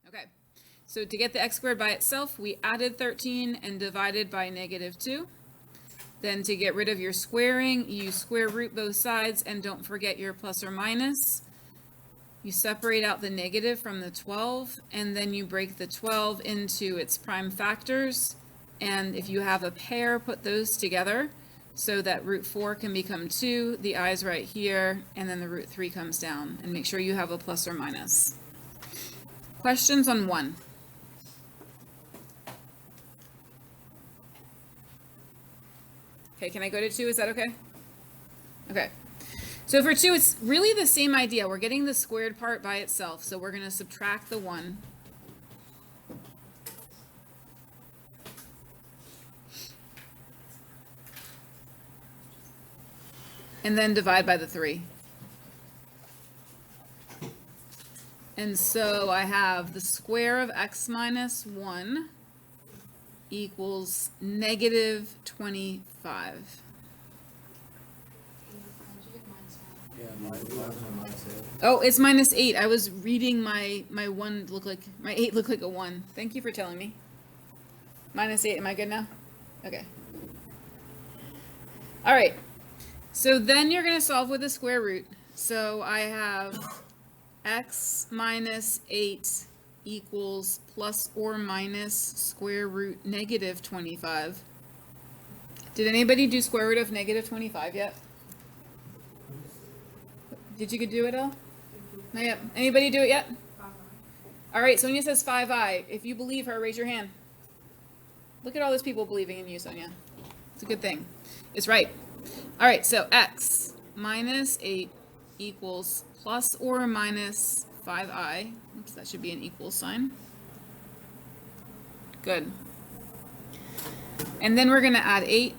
Okay, so to get the x squared by itself, we added 13 and divided by -2. Then to get rid of your squaring, you square root both sides and don't forget your plus or minus. You separate out the negative from the 12, and then you break the 12 into its prime factors. And if you have a pair, put those together so that root 4 can become 2, the i's right here, and then the root 3 comes down. And make sure you have a plus or minus. Questions on 1? Okay, can I go to 2? Is that okay? Okay. So for 2, it's really the same idea. We're getting the squared part by itself, so we're going to subtract the 1. And then divide by the 3. And so I have the square of x minus 1 equals -25. Oh, it's -8. I was reading my 1 look like, my 8 looked like a 1. Thank you for telling me. -8, am I good now? Okay. All right. So then you're going to solve with the square root. So I have x minus 8 equals plus or minus square root -25. Did anybody do square root of -25 yet? Did you do it all? Not yet. Anybody do it yet? All right, Sonia says 5i. If you believe her, raise your hand. Look at all those people believing in you, Sonia. It's a good thing. It's right. All right, so x minus 8 equals plus or minus 5i. Oops, that should be an equal sign. Good. And then we're going to add 8.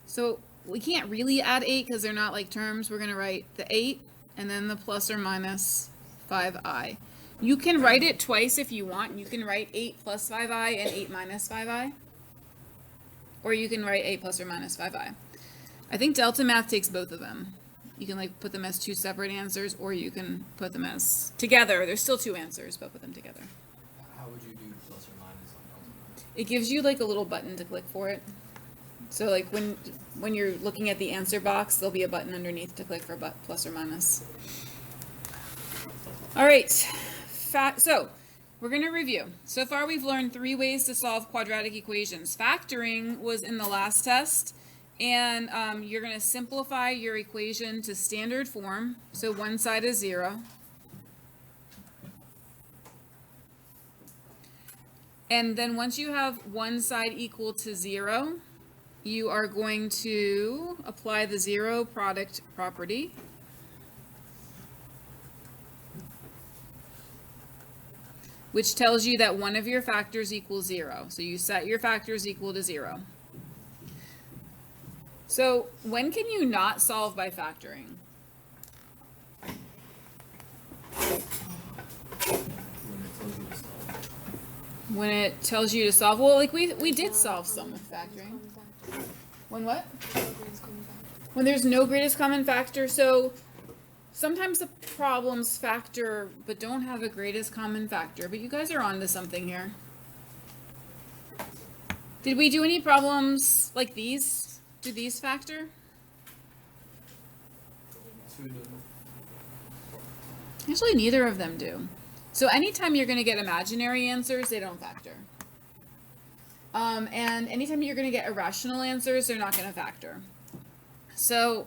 So we can't really add 8 because they're not like terms. We're going to write the 8 and then the plus or minus 5i. You can write it twice if you want. You can write 8 plus 5i and 8 minus 5i. Or you can write 8 plus or minus 5i. I think Delta Math takes both of them. You can like put them as 2 separate answers, or you can put them as together. There's still 2 answers, but put them together. How would you do plus or minus on Delta Math? It gives you like a little button to click for it. So like when you're looking at the answer box, there'll be a button underneath to click for plus or minus. All right, so we're going to review. So far we've learned 3 ways to solve quadratic equations. Factoring was in the last test, and you're going to simplify your equation to standard form. So one side is 0. And then once you have one side equal to 0, you are going to apply the zero product property. Which tells you that one of your factors equals 0. So you set your factors equal to 0. So when can you not solve by factoring? When it tells you to solve. Well, like we did solve some with factoring. When what? When there's no greatest common factor. So sometimes the problems factor but don't have a greatest common factor. But you guys are on to something here. Did we do any problems like these? Do these factor? Actually, neither of them do. So anytime you're going to get imaginary answers, they don't factor. And anytime you're going to get irrational answers, they're not going to factor. So,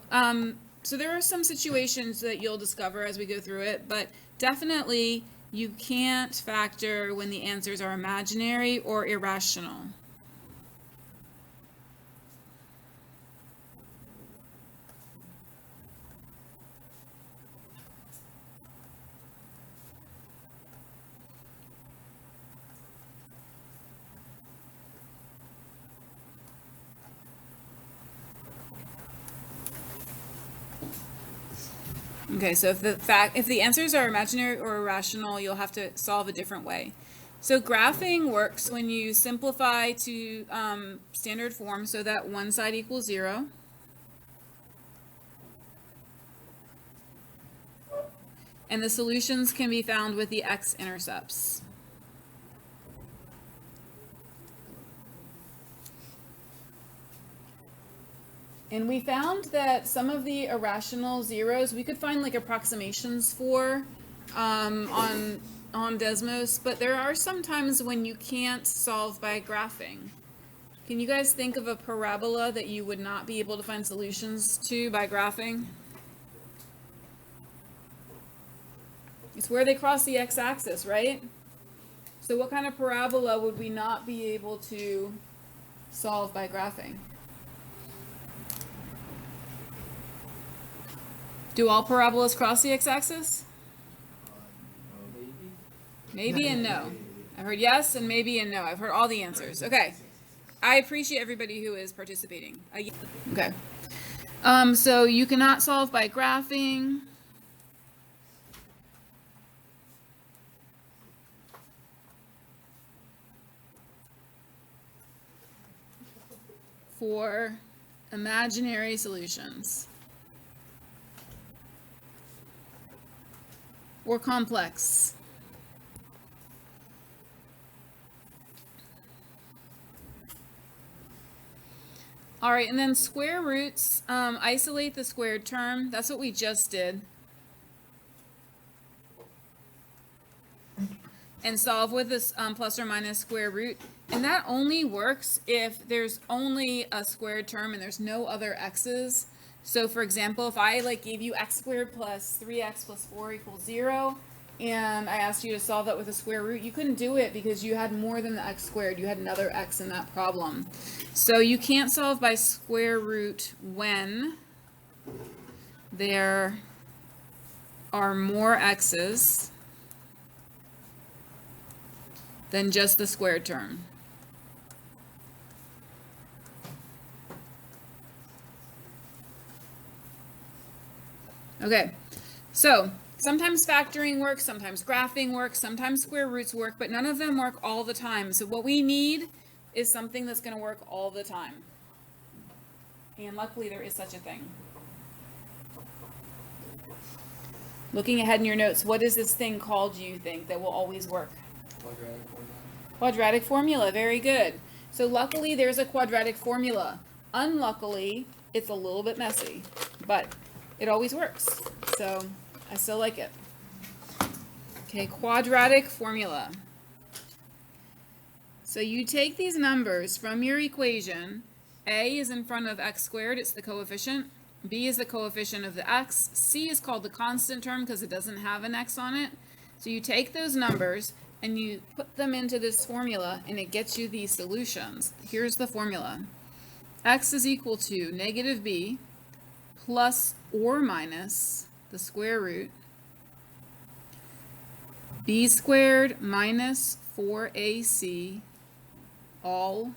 so there are some situations that you'll discover as we go through it, but definitely you can't factor when the answers are imaginary or irrational. Okay, so if the answers are imaginary or irrational, you'll have to solve a different way. So graphing works when you simplify to standard form so that one side equals 0. and the solutions can be found with the x-intercepts. And we found that some of the irrational zeros we could find like approximations for on Desmos, but there are some times when you can't solve by graphing. Can you guys think of a parabola that you would not be able to find solutions to by graphing? It's where they cross the x-axis, right? So what kind of parabola would we not be able to solve by graphing? Do all parabolas cross the x-axis? Maybe and no. I've heard yes and maybe and no. I've heard all the answers. Okay. I appreciate everybody who is participating. Okay. So you cannot solve by graphing. For imaginary solutions. Or complex. All right, and then square roots, isolate the squared term. That's what we just did. And solve with this plus or minus square root. And that only works if there's only a squared term and there's no other x's. So for example, if I like gave you x squared plus 3x plus 4 equals 0, and I asked you to solve that with a square root, you couldn't do it because you had more than the x squared. You had another x in that problem. So you can't solve by square root when there are more x's than just the squared term. Okay, so sometimes factoring works, sometimes graphing works, sometimes square roots work, but none of them work all the time. So what we need is something that's going to work all the time. And luckily there is such a thing. Looking ahead in your notes, what is this thing called, do you think, that will always work? Quadratic formula. Quadratic formula, very good. So luckily there's a quadratic formula. Unluckily, it's a little bit messy, but it always works. So I still like it. Okay, quadratic formula. So you take these numbers from your equation. A is in front of x squared, it's the coefficient. B is the coefficient of the x. C is called the constant term because it doesn't have an x on it. So you take those numbers and you put them into this formula and it gets you these solutions. Here's the formula. X is equal to negative b plus or minus the square root b squared minus 4ac all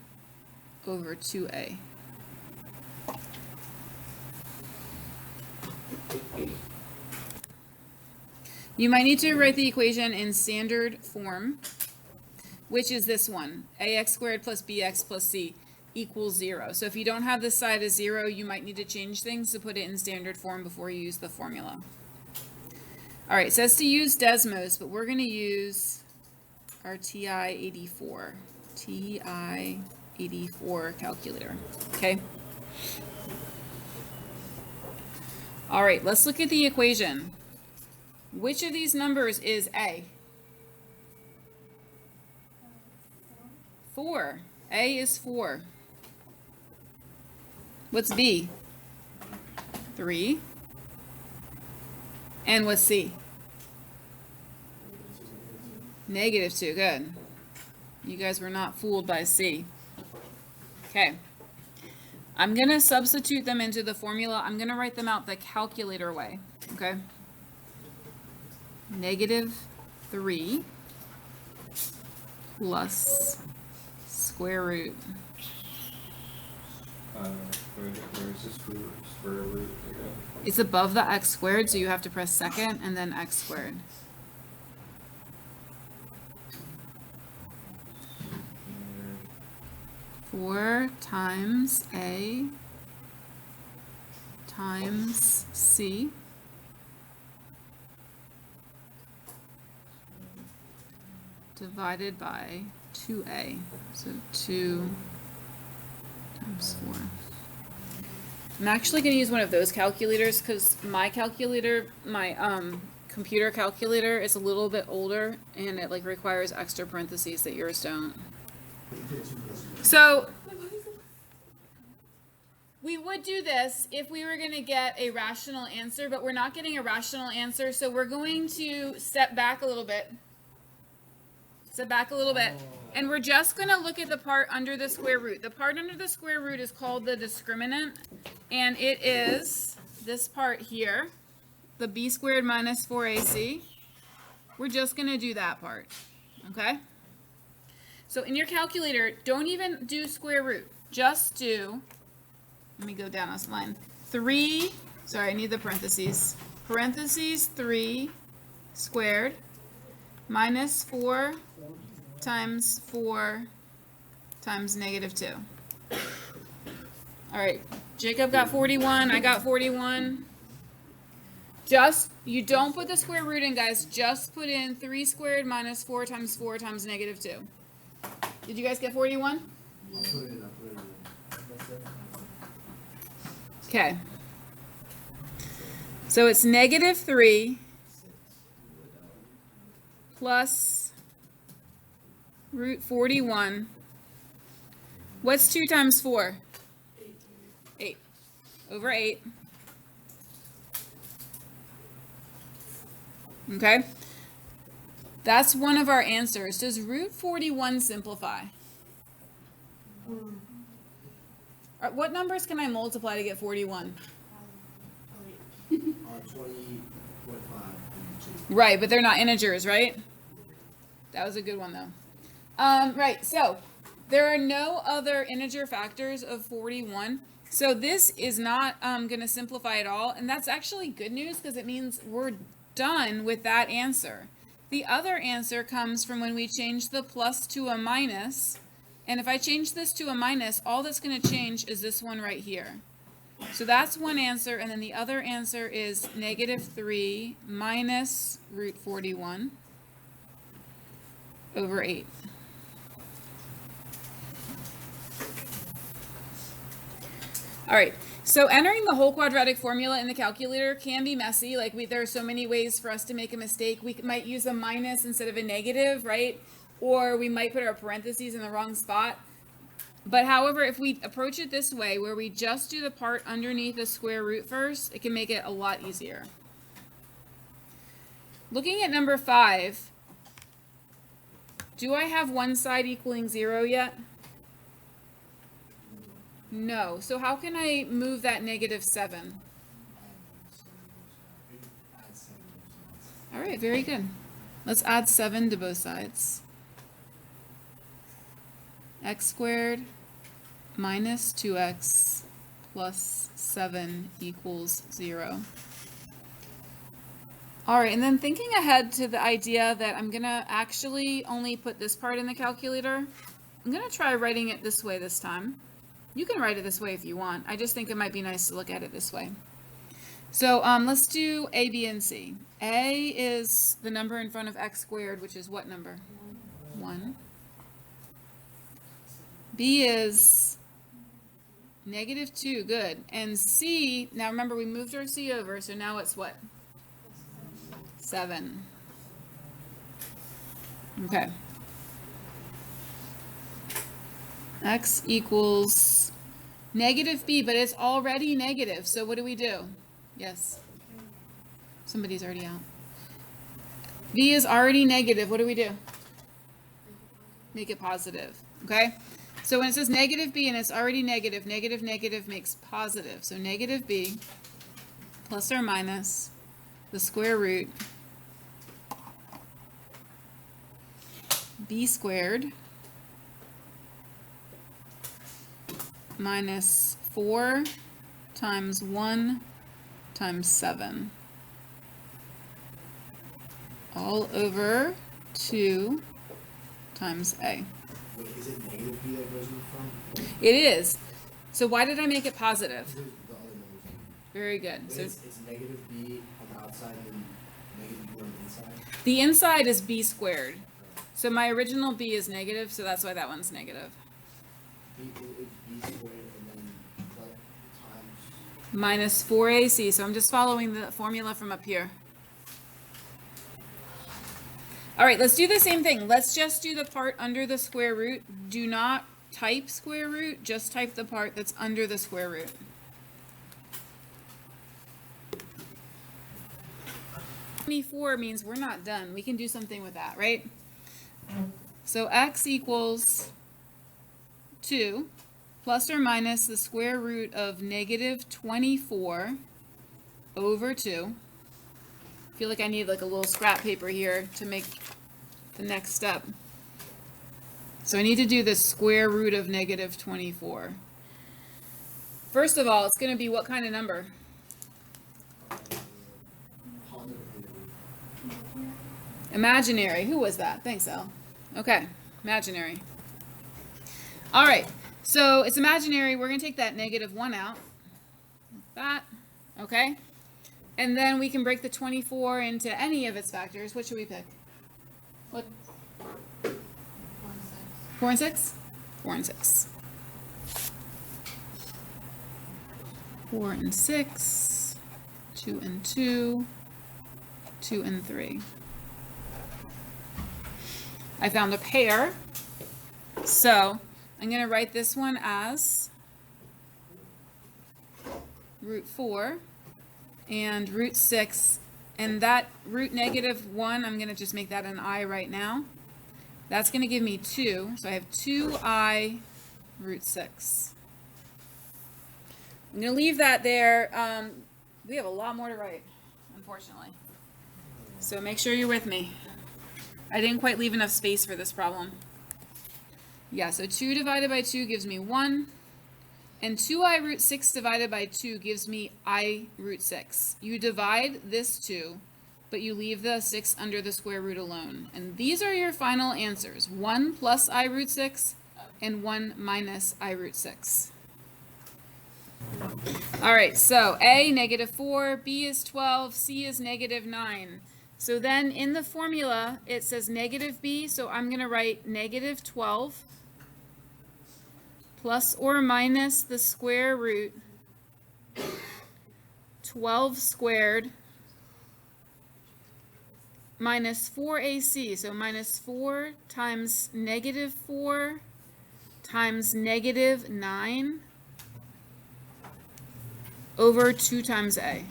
over 2a. You might need to write the equation in standard form, which is this one, ax squared plus bx plus c equals 0. So if you don't have this side as 0, you might need to change things to put it in standard form before you use the formula. All right, it says to use Desmos, but we're going to use our TI-84 calculator, okay? All right, let's look at the equation. Which of these numbers is A? 4. A is 4. What's B? 3. And what's C? Negative 2. Good. You guys were not fooled by C. Okay. I'm going to substitute them into the formula. I'm going to write them out the calculator way. Okay? Negative 3 plus square root. Where's the square root again? It's above the x squared, so you have to press second and then x squared. And 4 times A times C divided by 2a. So 2 times 4. I'm actually going to use one of those calculators because my calculator, my computer calculator is a little bit older and it like requires extra parentheses that yours don't. So we would do this if we were going to get a rational answer, but we're not getting a rational answer, so we're going to step back a little bit. Step back a little bit. And we're just going to look at the part under the square root. The part under the square root is called the discriminant, and it is this part here, the b squared minus 4ac. We're just going to do that part, okay? So in your calculator, don't even do square root. Just do, let me go down this line, 3, sorry, I need the parentheses, parentheses 3 squared minus 4 times 4 times negative 2. All right, Jacob got 41, I got 41. Just, you don't put the square root in, guys, just put in 3 squared minus 4 times negative 2. Did you guys get 41? Okay. So it's negative 3 plus root 41. What's 2 times 4? 8. Over 8. Okay? That's one of our answers. Does root 41 simplify? What numbers can I multiply to get 41? 20.5. Right, but they're not integers, right? That was a good one, though. Right, so there are no other integer factors of 41. So this is not going to simplify at all. And that's actually good news because it means we're done with that answer. The other answer comes from when we change the plus to a minus. And if I change this to a minus, all that's going to change is this one right here. So that's one answer. And then the other answer is negative 3 minus root 41 over 8. All right, so entering the whole quadratic formula in the calculator can be messy. Like there are so many ways for us to make a mistake. We might use a minus instead of a negative, right? Or we might put our parentheses in the wrong spot. But however, if we approach it this way, where we just do the part underneath the square root first, it can make it a lot easier. Looking at number 5, do I have one side equaling 0 yet? No. So how can I move that negative 7? All right, very good. Let's add 7 to both sides. X squared minus 2x plus 7 equals 0. All right, and then thinking ahead to the idea that I'm going to actually only put this part in the calculator, I'm going to try writing it this way this time. You can write it this way if you want. I just think it might be nice to look at it this way. So let's do A, B, and C. A is the number in front of x squared, which is what number? 1. B is negative 2, good. And C, now remember we moved our C over, so now it's what? 7. Okay. X equals negative b, but it's already negative. So what do we do? Yes. Somebody's already out. B is already negative. What do we do? Make it positive. Okay? So when it says negative b and it's already negative, negative, negative makes positive. So negative b plus or minus the square root b squared minus 4 times 1 times 7 all over 2 times a. Wait, is it negative b that goes in front? It is. So why did I make it positive? The other numbers. Very good. Wait, So it's negative b on the outside and negative b on the inside? the inside is b squared. So my original b is negative, so that's why that one's negative. B squared and then what times? Minus 4ac, so I'm just following the formula from up here. All right, let's do the same thing. Let's just do the part under the square root. Do not type square root, just type the part that's under the square root. $24 means we're not done. We can do something with that, right? So x equals 2 plus or minus the square root of negative 24 over 2. I feel like I need like a little scrap paper here to make the next step. So I need to do the square root of negative 24. First of all, it's going to be what kind of number? Positive negative. Imaginary. Who was that? Thanks, Elle. Okay, imaginary. All right, so it's imaginary. We're going to take that negative 1 out. Like that. Okay. And then we can break the 24 into any of its factors. What should we pick? What? 4 and 6? 4 and 6. 4 and 6. 2 and 2. 2 and 3. I found a pair. So I'm going to write this one as root 4 and root 6. And that root negative 1, I'm going to just make that an I right now. That's going to give me 2. So I have 2I root 6. I'm going to leave that there. We have a lot more to write, unfortunately. So make sure you're with me. I didn't quite leave enough space for this problem. Yeah, so 2 divided by 2 gives me 1. And 2I root 6 divided by 2 gives me I root 6. You divide this 2, but you leave the 6 under the square root alone. And these are your final answers. 1 plus I root 6 and 1 minus I root 6. All right, so A, negative 4, B is 12, C is negative 9. So then in the formula, it says negative B, so I'm going to write negative 12 plus or minus the square root 12 squared minus 4ac, so minus 4 times negative 4 times negative 9 over 2 times a.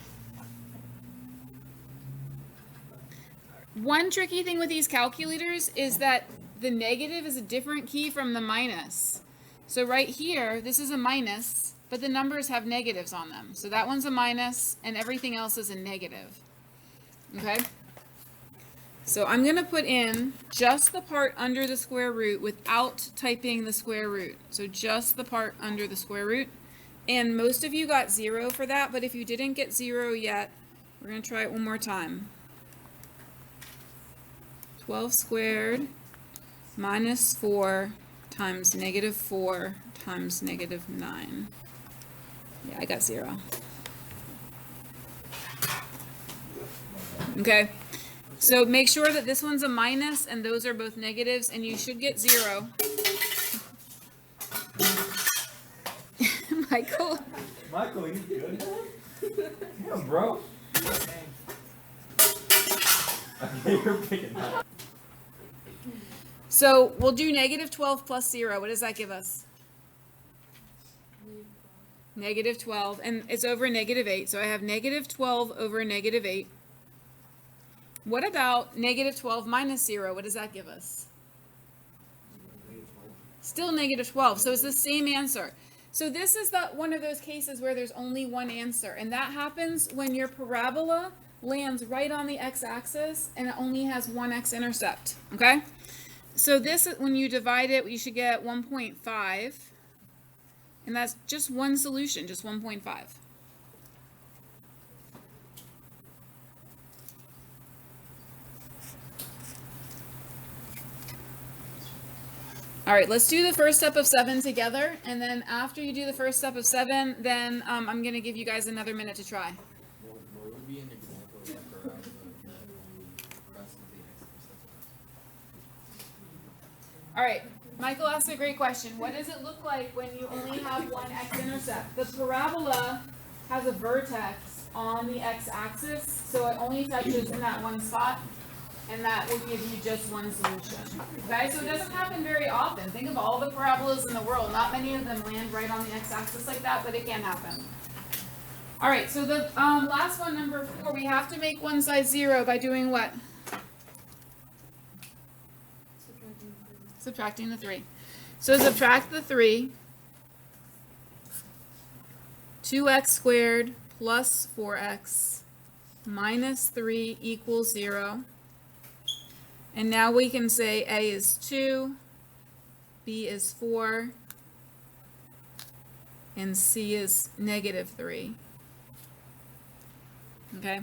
One tricky thing with these calculators is that the negative is a different key from the minus. So right here, this is a minus, but the numbers have negatives on them. So that one's a minus, and everything else is a negative. Okay? So I'm going to put in just the part under the square root without typing the square root. So just the part under the square root. And most of you got 0 for that, but if you didn't get 0 yet, we're going to try it one more time. 12 squared minus 4 times negative 4 times negative 9. Yeah, I got 0. Okay, so make sure that this one's a minus and those are both negatives, and you should get 0. Michael? Michael, you good? Yeah, bro. You're picking up. So we'll do negative 12 plus 0. What does that give us? Negative 12. And it's over negative 8. So I have negative 12 over negative 8. What about negative 12 minus 0? What does that give us? Still negative 12. So it's the same answer. So this is one of those cases where there's only one answer. And that happens when your parabola lands right on the x-axis and it only has one x-intercept. Okay? So this, when you divide it, you should get 1.5. And that's just one solution, just 1.5. All right, let's do the first step of 7 together. And then after you do the first step of 7, then I'm going to give you guys another minute to try. What would be an example of a parabola that only crosses the x-intercept? All right, Michael asked a great question. What does it look like when you only have one x-intercept? The parabola has a vertex on the x-axis, so it only touches in that one spot, and that will give you just one solution. Okay, so it doesn't happen very often. Think of all the parabolas in the world. Not many of them land right on the x-axis like that, but it can happen. All right, so the last one, number 4, we have to make one side 0 by doing what? Subtracting the 3. So subtract the 3. 2x squared plus 4x minus 3 equals 0. And now we can say a is 2, b is 4, and c is negative 3. Okay?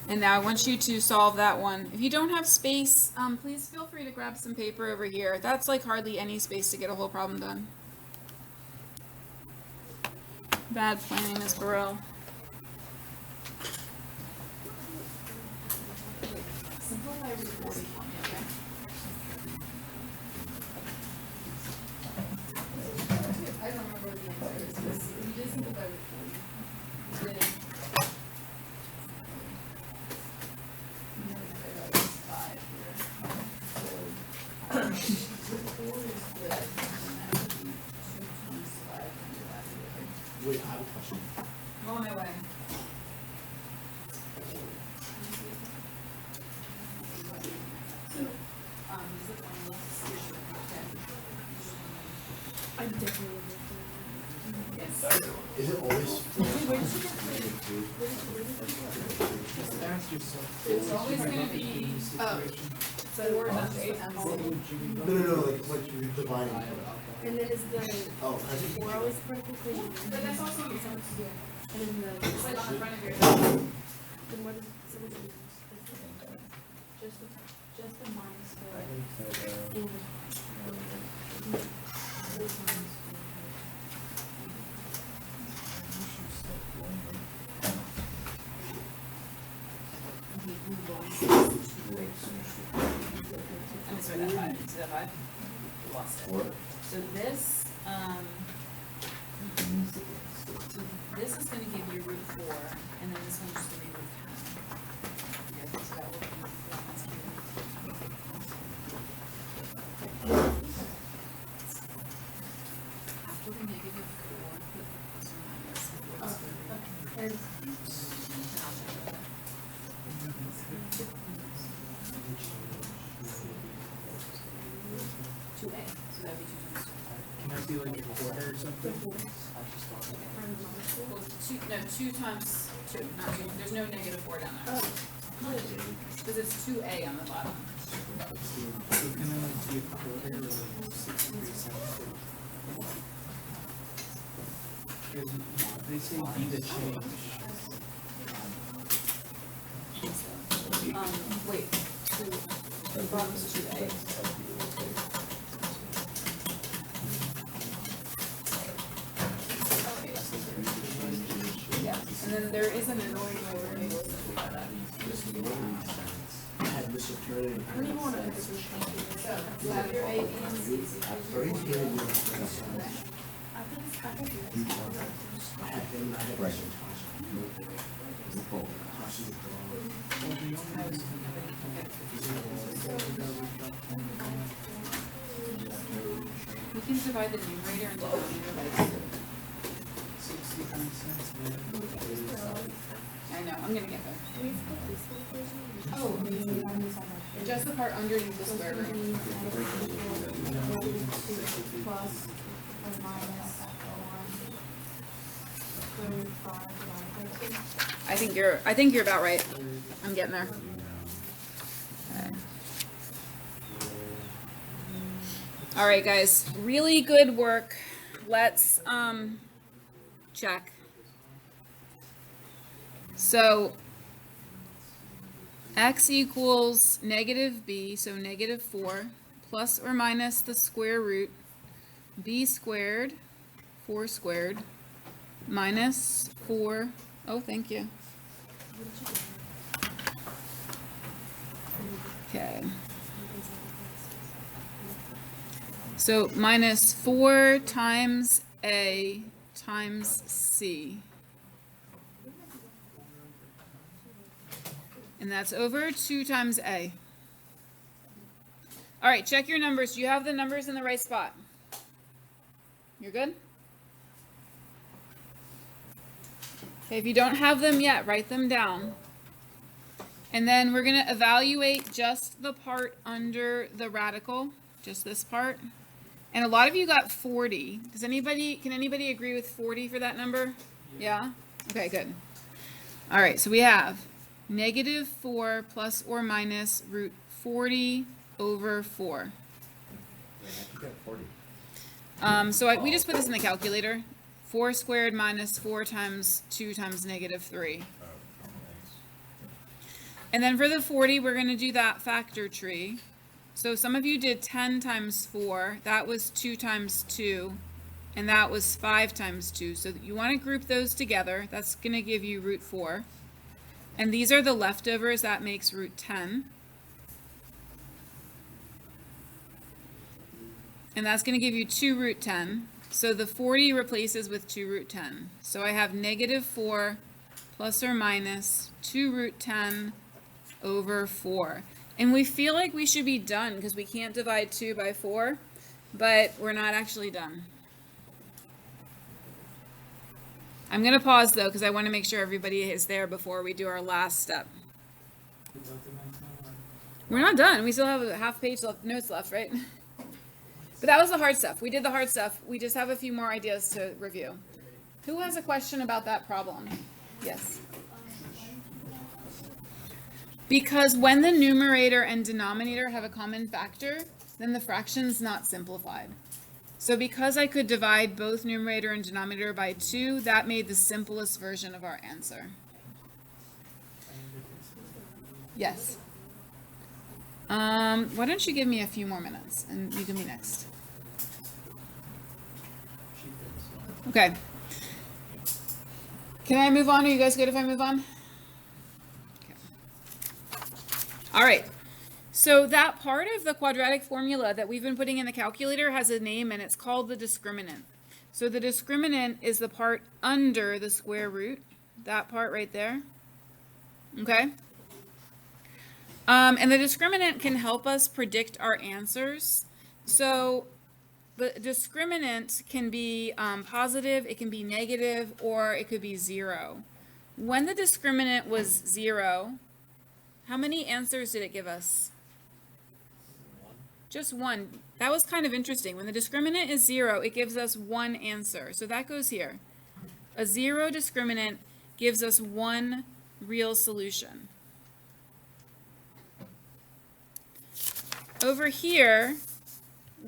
And now I want you to solve that one. If you don't have space, please feel free to grab some paper over here. That's like hardly any space to get a whole problem done. Bad planning, Ms. Burrell. Simplify root 40 for me, okay? I don't remember what the answer is. You did simplify root 40. You did. Wait, I have a question. On my way. I definitely Is it always It's always gonna be, so we're not No, like you're dividing. and then it's the Oh, I think. 4 always critical equation. But that's also what you're supposed to do. And then the It's like on the front of your. then what is so what is it? Just the minus 4 and I'm sorry, that 5. Is that 5? Lost it. So this, so this is gonna give you root 4, and then this one's just gonna be root 10. Yeah, so that will be 4 minus 2. After the negative 4, put the plus or minus. And I'll check that. 2a, so that would be 2 times 2. Can I see like a quarter or something? Well, 2 times 2, not 2. There's no negative 4 down there. Because it's 2a on the bottom. So can I like see a quarter or like 63 cents? Because they say be the change. Wait, 2, the bottom is 2a. Yeah, and then there is an annoying order table that we got that. I had misappropriated. what do you want to do? So, you have your A, B, and C. Are you kidding me? I think I had him, I had Right. We can divide the numerator and denominator by 2. 63 cents, man. I know, I'm gonna get there. Oh, just the part underneath the square root. plus or minus 1. I think you're about right. I'm getting there. Okay. All right, guys, really good work. Let's check. So x equals negative b, so negative 4, plus or minus the square root, b squared, 4 squared, minus 4 Oh, thank you. Okay. So minus 4 times A times C. And that's over 2 times A. All right, check your numbers. Do you have the numbers in the right spot? You're good? Okay, if you don't have them yet, write them down. And then we're going to evaluate just the part under the radical, just this part. And a lot of you got 40. Can anybody agree with 40 for that number? Yeah? Okay, good. All right, so we have negative 4 plus or minus root 40 over 4. Wait, I got 40. We just put this in the calculator. 4 squared minus 4 times 2 times negative 3. Oh, nice. And then for the 40, we're going to do that factor tree. So some of you did 10 times 4. That was 2 times 2. And that was 5 times 2. So you want to group those together. That's going to give you root 4. And these are the leftovers. That makes root 10. And that's going to give you 2 root 10. So the 40 replaces with 2 root 10. So I have negative 4 plus or minus 2 root 10 over 4. And we feel like we should be done because we can't divide 2 by 4, but we're not actually done. I'm going to pause though because I want to make sure everybody is there before we do our last step. We're not done. We still have a half page notes left, right? But that was the hard stuff. We did the hard stuff. We just have a few more ideas to review. Who has a question about that problem? Yes. Because when the numerator and denominator have a common factor, then the fraction's not simplified. So because I could divide both numerator and denominator by 2, that made the simplest version of our answer. Yes. Why don't you give me a few more minutes and you can be next. Okay. Can I move on? Are you guys good if I move on? Okay. All right. So that part of the quadratic formula that we've been putting in the calculator has a name and it's called the discriminant. So the discriminant is the part under the square root, that part right there. Okay? And the discriminant can help us predict our answers. So the discriminant can be positive, it can be negative, or it could be 0. When the discriminant was 0, how many answers did it give us? Just one. That was kind of interesting. When the discriminant is 0, it gives us one answer. So that goes here. A 0 discriminant gives us one real solution. Over here,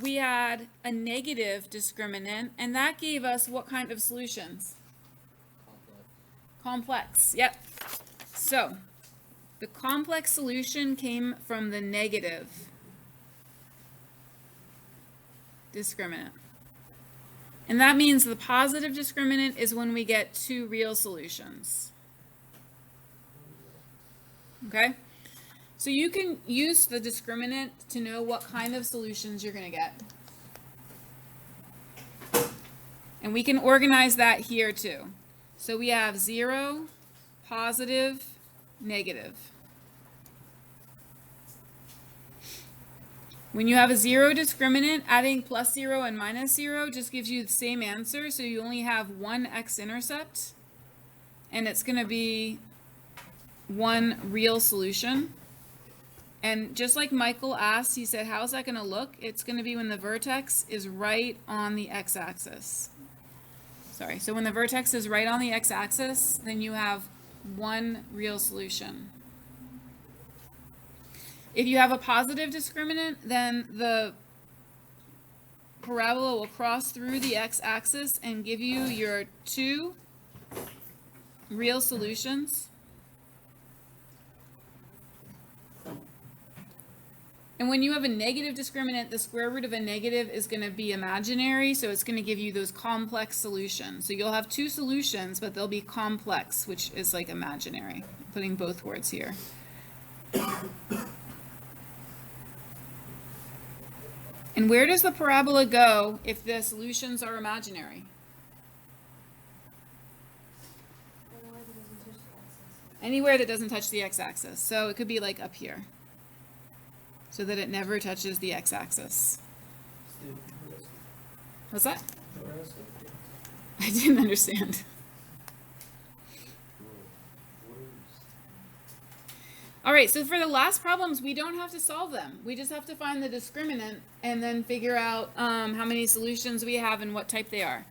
we had a negative discriminant, and that gave us what kind of solutions? Complex. Yep. So, the complex solution came from the negative discriminant. And that means the positive discriminant is when we get 2 real solutions. Okay? So you can use the discriminant to know what kind of solutions you're going to get. And we can organize that here too. So we have 0, positive, negative. When you have a 0 discriminant, adding plus 0 and minus 0 just gives you the same answer. So you only have one x-intercept, and it's going to be one real solution. And just like Michael asked, he said, how's that going to look? It's going to be when the vertex is right on the x-axis. Sorry, so when the vertex is right on the x-axis, then you have one real solution. If you have a positive discriminant, then the parabola will cross through the x-axis and give you your 2 real solutions. And when you have a negative discriminant, the square root of a negative is going to be imaginary, so it's going to give you those complex solutions. So you'll have two solutions, but they'll be complex, which is like imaginary. I'm putting both words here. And where does the parabola go if the solutions are imaginary? Anywhere that doesn't touch the x-axis. So it could be like up here, so that it never touches the x-axis. What's that? I didn't understand. All right, so for the last problems, we don't have to solve them. We just have to find the discriminant and then figure out how many solutions we have and what type they are.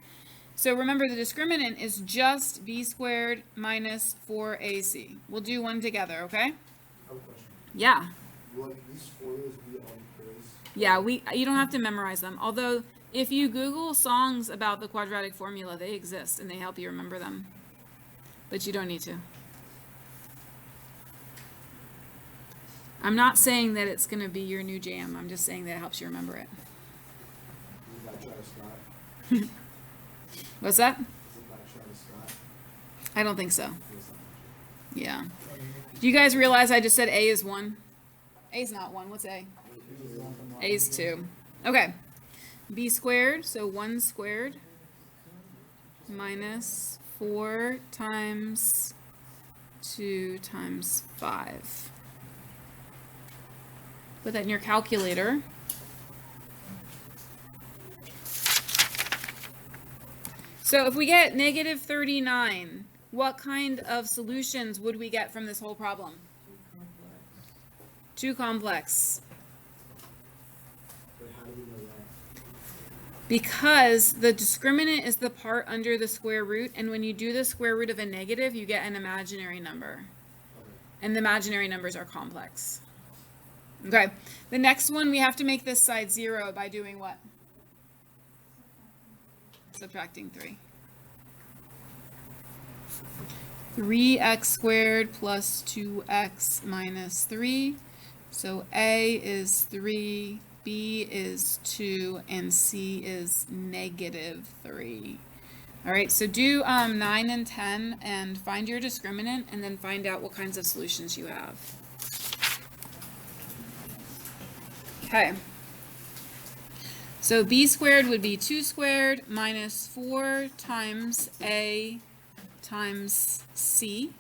So remember, the discriminant is just b squared minus 4ac. We'll do one together, okay? I have a question. Yeah. Will these formulas be on quiz? Yeah, you don't have to memorize them. Although, if you Google songs about the quadratic formula, they exist and they help you remember them. But you don't need to. I'm not saying that it's going to be your new jam. I'm just saying that it helps you remember it. Is that Travis Scott? What's that? Is it by Travis Scott? I don't think so. It's not. Yeah. Do you guys realize I just said A is 1? A is not 1. What's A? A is 2. Okay. B squared, so 1 squared minus 4 times 2 times 5. Put that in your calculator. So if we get negative 39, what kind of solutions would we get from this whole problem? Too complex. But how do we know that? Because the discriminant is the part under the square root, and when you do the square root of a negative, you get an imaginary number. Okay. And the imaginary numbers are complex. Okay, the next one, we have to make this side 0 by doing what? Subtracting 3. 3x squared plus 2x minus 3. So A is 3, B is 2, and C is negative 3. All right, so do 9 and 10 and find your discriminant and then find out what kinds of solutions you have. Okay. So b squared would be 2 squared minus 4 times a times c.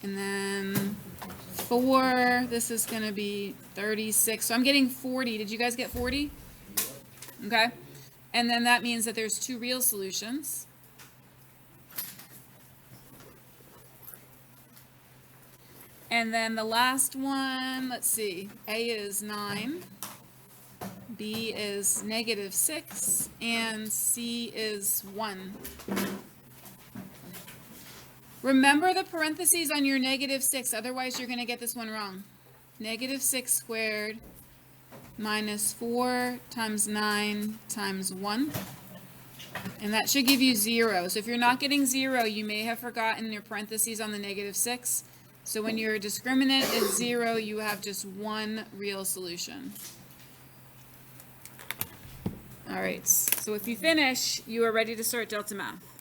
And then 4, this is going to be 36. So I'm getting 40. Did you guys get 40? Okay. And then that means that there's 2 real solutions. And then the last one, let's see, A is 9, B is negative 6, and C is 1. Remember the parentheses on your negative 6, otherwise you're going to get this one wrong. Negative 6 squared minus 4 times 9 times 1. And that should give you 0. So if you're not getting 0, you may have forgotten your parentheses on the negative 6. So when your discriminant is 0, you have just 1 real solution. All right, so if you finish, you are ready to start delta math.